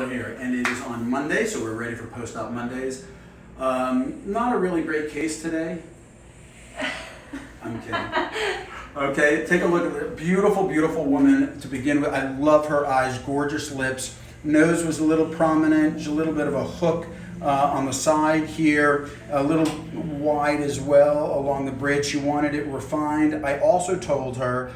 we're here, and it is on Monday, so we're ready for Post-Op Mondays. Not a really great case today. I'm kidding. Okay, take a look at the beautiful, beautiful woman to begin with. I love her eyes, gorgeous lips. Nose was a little prominent, just a little bit of a hook on the side here, a little wide as well along the bridge. She wanted it refined. I also told her,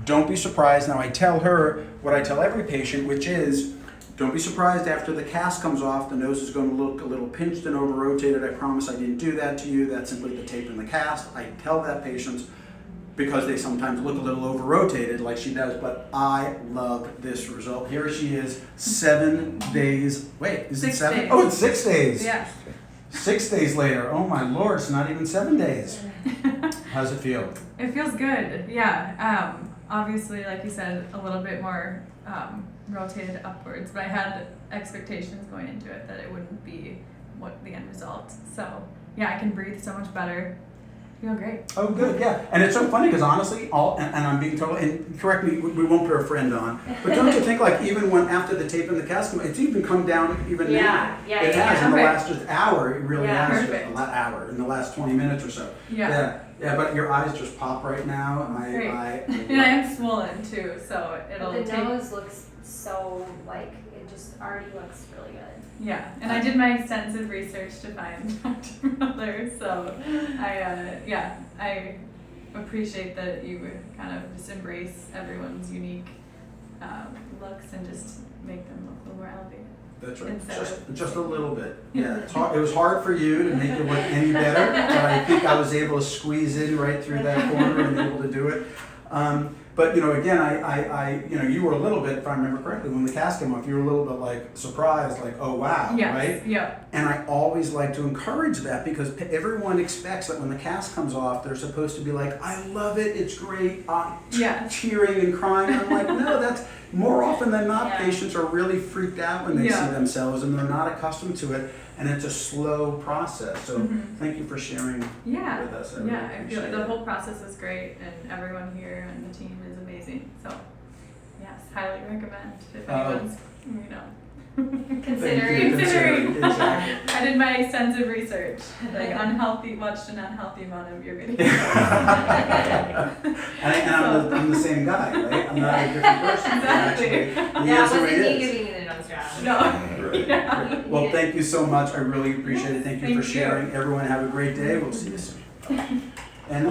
don't be surprised. Now I tell her what I tell every patient, which is, don't be surprised after the cast comes off, the nose is going to look a little pinched and over-rotated. I promise I didn't do that to you. That's simply the tape in the cast. I tell that patient because they sometimes look a little over-rotated like she does, but I love this result. Here she is, 7 days. Wait, is it 7? Days. Oh, it's 6 days. Yeah. 6 days later. Oh my Lord, it's not even 7 days. How's it feel? It feels good, yeah. Obviously, like you said, a little bit more rotated upwards, but I had expectations going into it that it wouldn't be what the end result. So yeah, I can breathe so much better. Feel great. Oh, good, yeah. And it's so funny because honestly, and I'm being total, and correct me, we won't put a friend on, but don't you think like even when after the tape and the cast, it's even come down even now. Yeah, it has in the perfect. last just hour, it really Yeah, has perfect. a lot hour, in the last 20 minutes or so. Yeah. Yeah, but your eyes just pop right now. Great. And I am swollen too, so it'll The take. nose looks so, like, it just already looks really good. Yeah, and I did my extensive research to find Dr. Miller, so I appreciate that you would kind of just embrace everyone's unique looks and just make them look a little more elevated. That's right, Instead just a little bit. Yeah, it was hard for you to make it look any better, but I think I was able to squeeze in right through that corner and able to do it. But you know, again, you were a little bit, if I remember correctly, when the cast came off, you were a little bit like surprised, like, oh wow, Yes, right? yeah. And I always like to encourage that because everyone expects that when the cast comes off, they're supposed to be like, I love it, it's great, Yeah. cheering and crying. And I'm like, no, that's more often than not, Yeah. patients are really freaked out when they see themselves and they're not accustomed to it. And it's a slow process. So thank you for sharing with us. I really I feel appreciate the it. whole process is great, and everyone here and the team is amazing. So, yes, highly recommend if anyone's, Considering. Exactly. I did my extensive research, like watched an unhealthy amount of your videos. and I'm the same guy, right? I'm not a different person. Exactly. He Yeah, is who wasn't he me is. giving you the nose job. No. Great, Yeah. great. Well, thank you so much. I really appreciate it. Thank you Thank for you. sharing. Everyone have a great day. We'll see you soon. And